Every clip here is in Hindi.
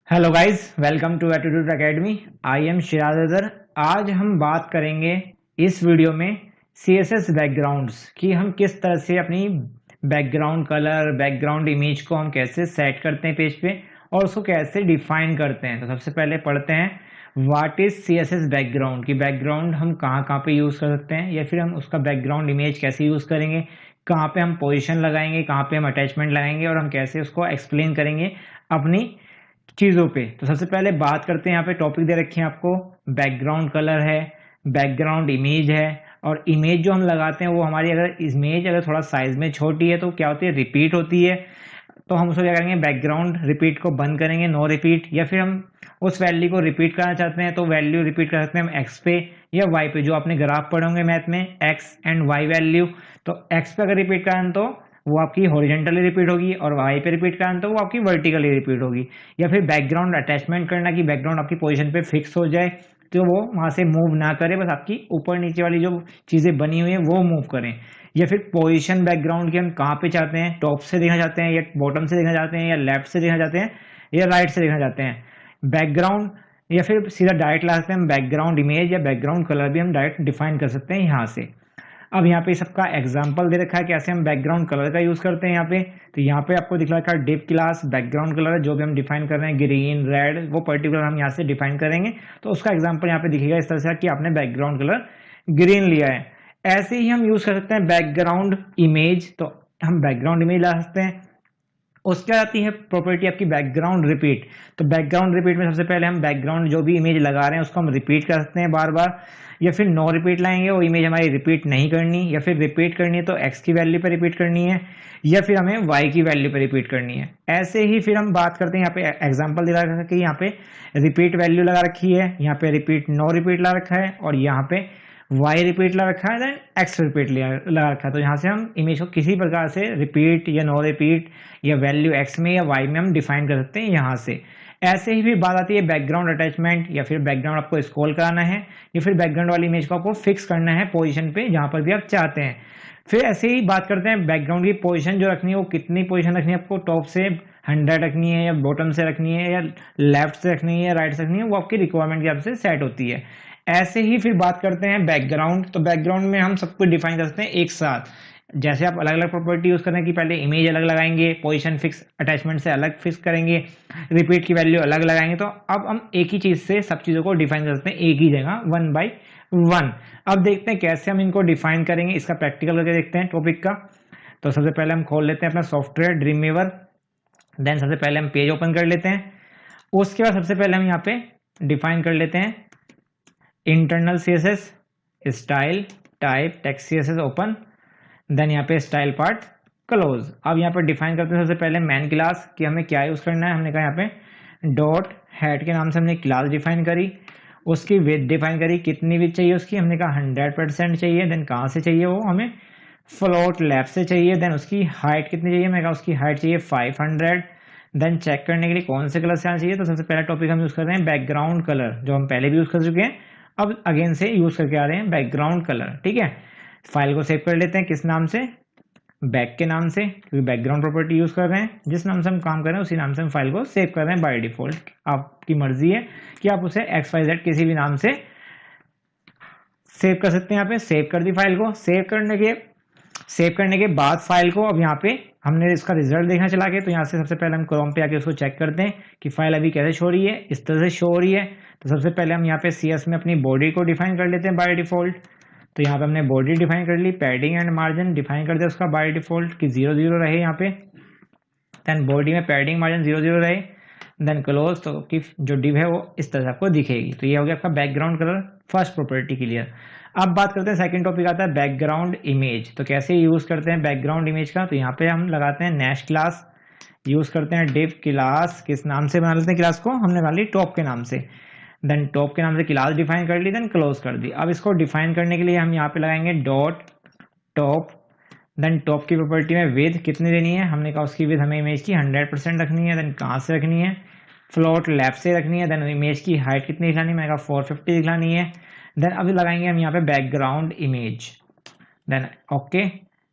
Hello guys, welcome to attitude academy. I am Shiraz Azhar. आज हम बात करेंगे इस वीडियो में सीएसएस बैकग्राउंड्स की हम किस तरह से अपनी बैकग्राउंड कलर, बैकग्राउंड इमेज को हम कैसे सेट करते हैं पेज पे और उसको कैसे डिफाइन करते हैं। तो सबसे पहले पढ़ते हैं व्हाट इज सीएसएस बैकग्राउंड की बैकग्राउंड हम कहाँ कहाँ पे यूज़ कर सकते हैं या फिर हम उसका बैकग्राउंड इमेज कैसे यूज़ करेंगे, कहाँ पे हम पोजीशन लगाएंगे, कहाँ पे हम अटैचमेंट लगाएंगे और हम कैसे उसको एक्सप्लेन करेंगे अपनी चीज़ों पे। तो सबसे पहले बात करते हैं, यहाँ पे टॉपिक दे रखे हैं आपको, बैकग्राउंड कलर है, बैकग्राउंड इमेज है। और इमेज जो हम लगाते हैं वो हमारी अगर इमेज अगर थोड़ा साइज में छोटी है तो क्या होती है, रिपीट होती है। तो हम उसको क्या करेंगे, बैकग्राउंड रिपीट को बंद करेंगे, नो रिपीट। या फिर हम उस वैल्यू को रिपीट करना चाहते हैं तो वैल्यू रिपीट कर सकते हैं हम एक्स पे या वाई पे। जो आपने ग्राफ पढ़े होंगे मैथ में, एक्स एंड वाई वैल्यू, तो एक्स पे अगर रिपीट करना तो वो आपकी हॉरिजेंटली रिपीट होगी और वाई पे रिपीट करना तो वो आपकी वर्टिकली रिपीट होगी। या फिर बैकग्राउंड अटैचमेंट करना कि बैकग्राउंड आपकी पोजीशन पे फिक्स हो जाए तो वो वहां से मूव ना करे, बस आपकी ऊपर नीचे वाली जो चीजें बनी हुई है वो मूव करें। या फिर पोजीशन बैकग्राउंड की हम कहाँ पे चाहते हैं, टॉप से देखना चाहते हैं या बॉटम से देखना चाहते हैं या लेफ्ट से देखना चाहते हैं या राइट से देखना चाहते हैं बैकग्राउंड। या फिर सीधा डायरेक्ट ला सकते हैं हम बैकग्राउंड इमेज या बैकग्राउंड कलर भी हम डायरेक्ट डिफाइन कर सकते हैं यहाँ से। अब यहाँ पे सबका एग्जाम्पल दे रखा है कैसे हम बैकग्राउंड कलर का यूज करते हैं यहाँ पे। तो यहाँ पे आपको दिख रखा है डिप क्लास बैकग्राउंड कलर, जो भी हम डिफाइन कर रहे हैं ग्रीन रेड वो पर्टिकुलर हम यहाँ से डिफाइन करेंगे। तो उसका एग्जाम्पल यहाँ पे दिखेगा इस तरह से कि आपने बैकग्राउंड कलर ग्रीन लिया है। ऐसे ही हम यूज कर सकते हैं बैकग्राउंड इमेज। तो हम बैकग्राउंड इमेज ला सकते हैं। उसके बाद आती है प्रॉपर्टी आपकी बैकग्राउंड रिपीट। तो बैकग्राउंड रिपीट में सबसे पहले हम बैकग्राउंड जो भी इमेज लगा रहे हैं उसको हम रिपीट कर सकते हैं बार बार, या फिर नो रिपीट लाएंगे, वो इमेज हमारी रिपीट नहीं करनी। या फिर रिपीट करनी है तो एक्स की वैल्यू पे रिपीट करनी है या फिर हमें वाई की वैल्यू पे रिपीट करनी है। ऐसे ही फिर हम बात करते हैं, यहाँ पे एग्जाम्पल दिला रखा है कि यहाँ पे रिपीट वैल्यू लगा रखी है, यहाँ पे रिपीट नो रिपीट लगा रखा है और यहाँ पे वाई रिपीट लगा रखा है, देन एक्स रिपीट लगा रखा है। तो यहाँ से हम इमेज को किसी प्रकार से रिपीट या नो रिपीट या वैल्यू एक्स में या वाई में हम डिफाइन कर सकते हैं यहाँ से। ऐसे ही फिर बात आती है बैकग्राउंड अटैचमेंट, या फिर बैकग्राउंड आपको स्क्रॉल कराना है या फिर बैकग्राउंड वाली इमेज को आपको फिक्स करना है पोजीशन पे जहाँ पर भी आप चाहते हैं। फिर ऐसे ही बात करते हैं बैकग्राउंड की पोजीशन जो रखनी है वो कितनी पोजीशन रखनी है आपको, टॉप से 100 रखनी है या बॉटम से रखनी है या लेफ्ट से रखनी है या राइट से रखनी है, वो आपकी रिक्वायरमेंट के हिसाब से सेट होती है। ऐसे ही फिर बात करते हैं बैकग्राउंड। तो बैकग्राउंड में हम सब कुछ डिफाइन कर सकते हैं एक साथ। जैसे आप अलग अलग प्रॉपर्टी यूज करें कि पहले इमेज अलग लगाएंगे, पोजीशन फिक्स अटैचमेंट से अलग फिक्स करेंगे, रिपीट की वैल्यू अलग लगाएंगे। तो अब हम एक ही चीज से सब चीजों को डिफाइन कर सकते हैं एक ही जगह, वन बाय वन। अब देखते हैं कैसे हम इनको डिफाइन करेंगे, इसका प्रैक्टिकल करके देखते हैं टॉपिक का। तो सबसे पहले हम खोल लेते हैं अपना सॉफ्टवेयर ड्रीमवीवर। देन सबसे पहले हम पेज ओपन कर लेते हैं। उसके बाद सबसे पहले हम यहाँ पे डिफाइन कर लेते हैं internal CSS, style, type, text CSS open, then यहाँ पे स्टाइल पार्ट क्लोज। अब यहाँ पे डिफाइन करते हैं सबसे पहले मेन क्लास कि हमें क्या यूज करना है। हमने कहा यहाँ पे डॉट हेड के नाम से हमने क्लास डिफाइन करी, उसकी विड्थ डिफाइन करी, कितनी विड्थ चाहिए उसकी, हमने कहा 100% चाहिए। देन कहाँ से चाहिए, वो हमें फ्लोट लेफ्ट से चाहिए। देन उसकी हाइट कितनी चाहिए, मैं कहा उसकी हाइट चाहिए 500। देन चेक करने के लिए कौन से कलर से आना चाहिए, तो सबसे पहला टॉपिक हम यूज कर रहे हैं बैकग्राउंड कलर, जो हम पहले भी यूज कर चुके हैं, अब अगेन से यूज करके आ रहे हैं बैकग्राउंड कलर। ठीक है, फाइल को सेव कर लेते हैं किस नाम से, बैक के नाम से, क्योंकि बैकग्राउंड प्रॉपर्टी यूज कर रहे हैं, जिस नाम से हम काम कर रहे हैं उसी नाम से हम फाइल को सेव कर रहे हैं बाय डिफॉल्ट। आपकी मर्जी है कि आप उसे XYZ किसी भी नाम से सेव कर सकते हैं। यहाँ पे सेव कर दी फाइल को। सेव करने के बाद फाइल को अब यहाँ पे हमने इसका रिजल्ट देखना चला के, तो यहाँ से सबसे पहले हम क्रोम पे आके उसको चेक करते हैं कि फाइल अभी कैसे शो हो रही है। इस तरह से शो हो रही है। तो सबसे पहले हम यहाँ पे CS में अपनी बॉडी को डिफाइन कर लेते हैं बाय डिफॉल्ट। तो यहाँ पे हमने बॉडी डिफाइन कर ली, पैडिंग एंड मार्जिन डिफाइन कर दिया उसका बाय डिफॉल्ट कि 0 0 रहे यहाँ पे। देन बॉडी में पैडिंग मार्जिन 0 0 रहे। देन क्लोज, तो कि जो डिव है वो इस तरह से आपको दिखेगी। तो ये हो गया आपका background colour, first property clear. अब बात करते हैं सेकंड टॉपिक आता है बैकग्राउंड इमेज। तो कैसे यूज करते हैं बैकग्राउंड इमेज का, तो यहाँ पे हम लगाते हैं नेक्स्ट क्लास, यूज करते हैं डिव क्लास, किस नाम से बना लेते हैं क्लास को, हमने बना ली टॉप के नाम से। देन टॉप के नाम से क्लास डिफाइन कर ली, देन क्लोज कर दी। अब इसको डिफाइन करने के लिए हम यहाँ पे लगाएंगे डॉट टॉप। देन टॉप की प्रॉपर्टी में विथ कितनी देनी है, हमने कहा उसकी विथ हमें इमेज की 100% रखनी है। देन कहाँ से रखनी है, फ्लोट लेफ्ट से रखनी है। देन इमेज की हाइट कितनी दिखलानी है, मैं कहा 450 दिखलानी है। देन अभी लगाएंगे हम यहाँ पे background image, then okay.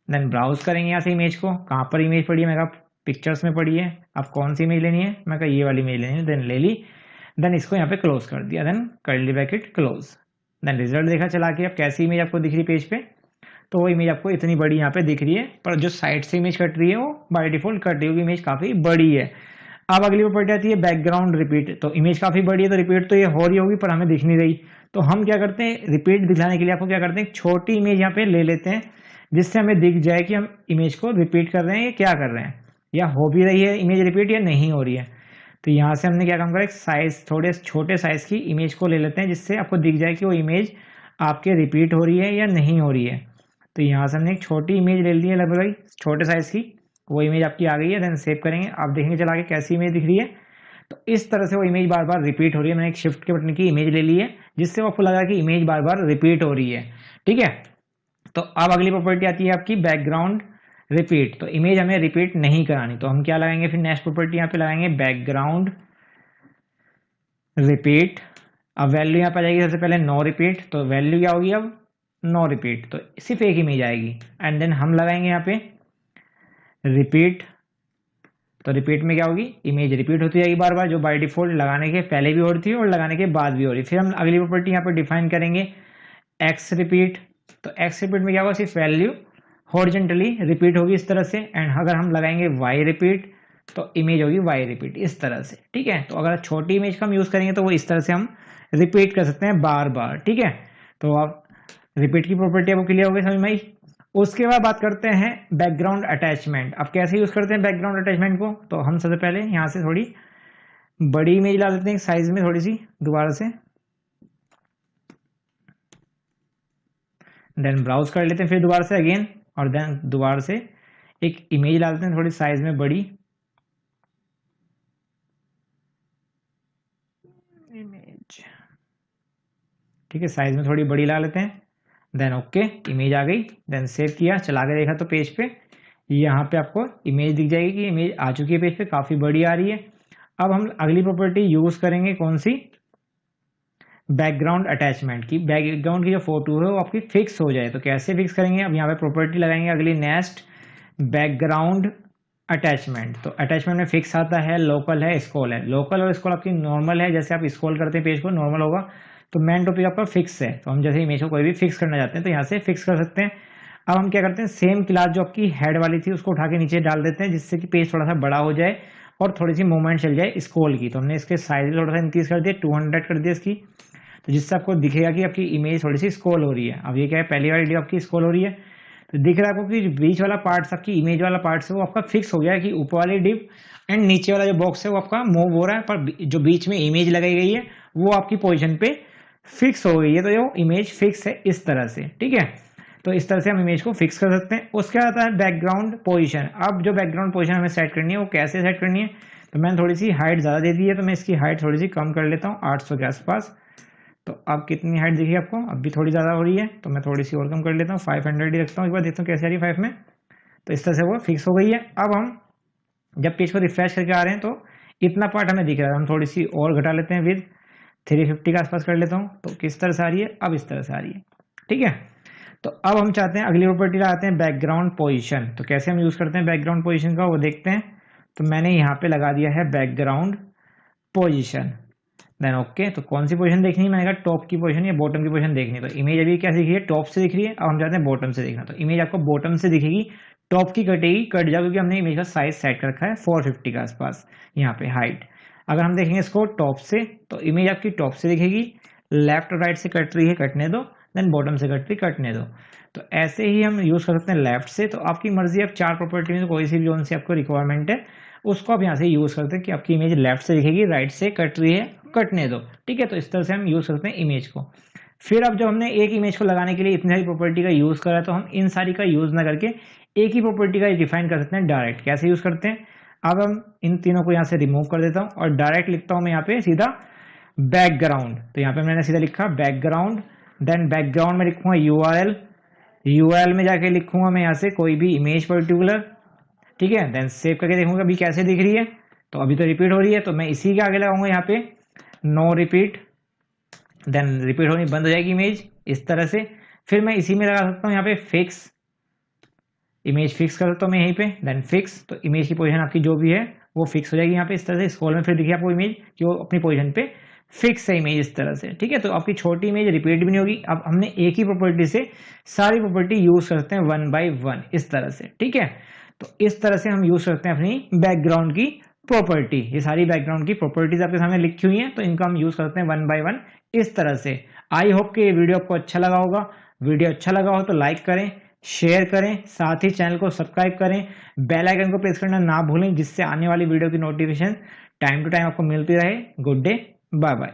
Then browse करेंगे यहाँ से इमेज को, कहाँ पर इमेज पड़ी है, मैं कहा पिक्चर्स में पड़ी है, आप कौन सी इमेज लेनी है, मैं कहा ये वाली इमेज लेनी है, देन ले ली, देन इसको यहाँ पे क्लोज कर दिया, then curly bracket close, then result देखा चला के अब कैसी इमेज आपको दिख रही है पेज पे, तो वो इमेज आपको इतनी बड़ी यहाँ पे दिख रही है, पर जो साइड से इमेज कट रही है वो बाय डिफॉल्ट कट रही होगी, इमेज काफी बड़ी है। अब अगली प्रॉपर्टी आती है बैकग्राउंड रिपीट, तो इमेज काफी बड़ी है तो रिपीट तो ये हो रही होगी पर हमें दिख नहीं रही, तो हम क्या करते हैं रिपीट दिखाने के लिए आपको क्या करते हैं एक छोटी इमेज यहाँ पे ले लेते हैं जिससे हमें दिख जाए कि हम इमेज को रिपीट कर रहे हैं या क्या कर रहे हैं, या हो भी रही है इमेज रिपीट या नहीं हो रही है। तो यहाँ से हमने क्या काम करा, एक साइज थोड़े छोटे साइज की इमेज को ले लेते हैं जिससे आपको दिख जाए कि वो इमेज आपके रिपीट हो रही है या नहीं हो रही है। तो यहाँ से हमने एक छोटी इमेज ले ली है लगभग छोटे साइज की, वो इमेज आपकी आ गई है, देन सेव करेंगे, आप देखेंगे चला के कैसी इमेज दिख रही है। तो इस तरह से वो इमेज बार बार रिपीट हो रही है, मैंने एक शिफ्ट के बटन की इमेज ले ली है जिससे वो आपको लगा कि इमेज बार बार रिपीट हो रही है, ठीक है। तो अब अगली प्रॉपर्टी आती है आपकी बैकग्राउंड रिपीट, तो इमेज हमें रिपीट नहीं करानी, तो हम क्या लगाएंगे फिर नेक्स्ट प्रॉपर्टी यहाँ पे लगाएंगे बैकग्राउंड रिपीट। अब वैल्यू यहाँ पे आ जाएगी सबसे पहले नो रिपीट, तो वैल्यू क्या होगी अब नो रिपीट, तो सिर्फ एक इमेज आएगी, एंड देन हम लगाएंगे यहाँ पे रिपीट, तो रिपीट में क्या होगी इमेज रिपीट होती जाएगी बार बार, जो बाय डिफॉल्ट लगाने के पहले भी हो रही थी और लगाने के बाद भी हो रही। फिर हम अगली प्रॉपर्टी यहाँ पे डिफाइन करेंगे एक्स रिपीट, तो एक्स रिपीट में क्या होगा सिर्फ वैल्यू हॉरिजॉन्टली रिपीट होगी इस तरह से, एंड अगर हम लगाएंगे वाई रिपीट तो इमेज होगी वाई रिपीट इस तरह से, ठीक है। तो अगर छोटी इमेज का हम यूज करेंगे तो वो इस तरह से हम रिपीट कर सकते हैं बार बार, ठीक है। तो आप रिपीट की प्रॉपर्टी आपको क्लियर हो गई समझ में आई। उसके बाद बात करते हैं बैकग्राउंड अटैचमेंट। अब कैसे यूज करते हैं बैकग्राउंड अटैचमेंट को, तो हम सबसे पहले यहाँ से थोड़ी बड़ी इमेज ला देते हैं साइज में थोड़ी सी दोबारा से, देन ब्राउज कर लेते हैं फिर दोबारा से अगेन, और देन दोबारा से एक इमेज ला देते हैं थोड़ी साइज में बड़ी इमेज, ठीक है, साइज में थोड़ी बड़ी ला लेते हैं, देन ओके इमेज आ गई, देन सेव किया, चला के देखा तो पेज पे यहाँ पे आपको इमेज दिख जाएगी कि इमेज आ चुकी है पेज पे, काफी बड़ी आ रही है। अब हम अगली प्रॉपर्टी यूज करेंगे कौन सी, बैकग्राउंड अटैचमेंट की, बैकग्राउंड की जो फोटो है वो आपकी फिक्स हो जाए, तो कैसे फिक्स करेंगे, अब यहाँ पे प्रॉपर्टी लगाएंगे अगली नेक्स्ट बैकग्राउंड अटैचमेंट, तो अटैचमेंट में फिक्स आता है, लोकल है, स्क्रॉल है, लोकल और स्क्रॉल आपकी नॉर्मल है, जैसे आप स्क्रॉल करते हैं पेज को नॉर्मल होगा, तो मेन टॉपिक आपका फिक्स है, तो हम जैसे इमेज को कोई भी फिक्स करना चाहते हैं तो यहाँ से फिक्स कर सकते हैं। अब हम क्या करते हैं सेम क्लास जो आपकी हेड वाली थी उसको उठा के नीचे डाल देते हैं जिससे कि पेज थोड़ा सा बड़ा हो जाए और थोड़ी सी मूवमेंट चल जाए स्क्रॉल की, तो हमने इसके साइज थोड़ा सा इंक्रीज कर दिया 200 कर दिया इसकी, तो जिससे आपको दिखेगा कि आपकी इमेज थोड़ी सी स्क्रॉल हो रही है। अब ये क्या है पहली वाली वीडियो आपकी स्क्रॉल हो रही है, तो दिख रहा है आपको कि बीच वाला पार्ट आपकी इमेज वाला पार्ट है वो आपका फिक्स हो गया है कि ऊपर वाली डिप एंड नीचे वाला जो बॉक्स है वो आपका मूव हो रहा है, पर जो बीच में इमेज लगाई गई है वो आपकी पोजीशन पे फिक्स हो गई है, तो ये इमेज फिक्स है इस तरह से, ठीक है। तो इस तरह से हम इमेज को फिक्स कर सकते हैं। उसके बाद आता है बैकग्राउंड पोजीशन। अब जो बैकग्राउंड पोजीशन हमें सेट करनी है वो कैसे सेट करनी है, तो मैंने थोड़ी सी हाइट ज़्यादा दे दी है, तो मैं इसकी हाइट थोड़ी सी कम कर लेता हूँ 800 के आसपास। तो अब कितनी हाइट दिखी आपको, अब भी थोड़ी ज़्यादा हो रही है, तो मैं थोड़ी सी और कम कर लेता हूँ 500 ही रखता हूँ, एक बार देखता हूँ कैसे आ रही है 5 में। तो इस तरह से वो फिक्स हो गई है। अब हम जब पेज को रिफ्रेश करके आ रहे हैं तो इतना पार्ट हमें दिख रहा है, हम थोड़ी सी और घटा लेते हैं, विद 350 के आसपास कर लेता हूँ, तो किस तरह से आ रही है, अब इस तरह से आ रही है, ठीक है। तो अब हम चाहते हैं अगली प्रॉपर्टी लगाते हैं बैकग्राउंड पोजीशन, तो कैसे हम यूज करते हैं बैकग्राउंड पोजीशन का वो देखते हैं। तो मैंने यहाँ पे लगा दिया है बैकग्राउंड पोजीशन, देन ओके। तो कौन सी पोजीशन देखनी है, मैंने कहा टॉप की पोजीशन या बॉटम की पोजीशन देखनी है, तो इमेज अभी क्या दिख रही है टॉप से दिख रही है, अब हम चाहते हैं बॉटम से देखना, तो इमेज आपको बॉटम से दिखेगी, टॉप की कटेगी कट जाओ, क्योंकि हमने इमेज का साइज सेट कर रखा है 450 के आसपास यहाँ पे हाइट। अगर हम देखेंगे इसको टॉप से तो इमेज आपकी टॉप से दिखेगी, लेफ्ट और राइट से कट रही है कटने दो, देन बॉटम से कट रही कटने दो। तो ऐसे ही हम यूज कर सकते हैं लेफ्ट से, तो आपकी मर्जी, आप 4 प्रॉपर्टी में कोई सी भी जोन से आपको रिक्वायरमेंट है उसको आप यहाँ से यूज करते हैं कि आपकी इमेज लेफ्ट से दिखेगी, राइट से कट रही है कटने दो, ठीक है। तो इस तरह से हम यूज करते हैं इमेज को। फिर अब जब हमने एक इमेज को लगाने के लिए इतनी सारी प्रॉपर्टी का यूज करा, तो हम इन सारी का यूज ना करके एक ही प्रॉपर्टी का डिफाइन कर सकते हैं डायरेक्ट। कैसे यूज करते हैं, अब हम इन तीनों को यहाँ से रिमूव कर देता हूँ और डायरेक्ट लिखता हूँ मैं यहाँ पे सीधा बैकग्राउंड। तो यहाँ पे मैंने सीधा लिखा बैकग्राउंड, देन बैकग्राउंड में लिखूंगा यूआरएल, यूआरएल में जाके लिखूंगा मैं यहाँ से कोई भी इमेज पर्टिकुलर, ठीक है। देन सेव करके देखूंगा अभी कैसे दिख रही है, तो अभी तो रिपीट हो रही है, तो मैं इसी के आगे लगाऊंगा यहाँ पे नो रिपीट, देन रिपीट होनी बंद हो जाएगी इमेज इस तरह से। फिर मैं इसी में लगा सकता हूँ यहाँ पे फिक्स, इमेज फिक्स कर देता हूँ मैं यहीं पे, देन फिक्स, तो इमेज की पोजीशन आपकी जो भी है वो फिक्स हो जाएगी यहाँ पे इस तरह से। स्क्रॉल में फिर देखिए आपको इमेज कि वो अपनी पोजीशन पे फिक्स है इमेज इस तरह से, ठीक है। तो आपकी छोटी इमेज रिपीट भी नहीं होगी। अब हमने एक ही प्रॉपर्टी से सारी प्रॉपर्टी यूज करते हैं 1 by 1 इस तरह से, ठीक है। तो इस तरह से हम यूज करते हैं अपनी बैकग्राउंड की प्रॉपर्टी। ये सारी बैकग्राउंड की प्रॉपर्टीज आपके सामने लिखी हुई हैं, तो इनका हम यूज करते हैं 1 by 1 इस तरह से। आई होप कि ये वीडियो आपको अच्छा लगा होगा। वीडियो अच्छा लगा हो तो लाइक करें, शेयर करें, साथ ही चैनल को सब्सक्राइब करें, बेल आइकन को प्रेस करना ना भूलें, जिससे आने वाली वीडियो की नोटिफिकेशन टाइम टू टाइम आपको मिलती रहे। Good day, bye bye.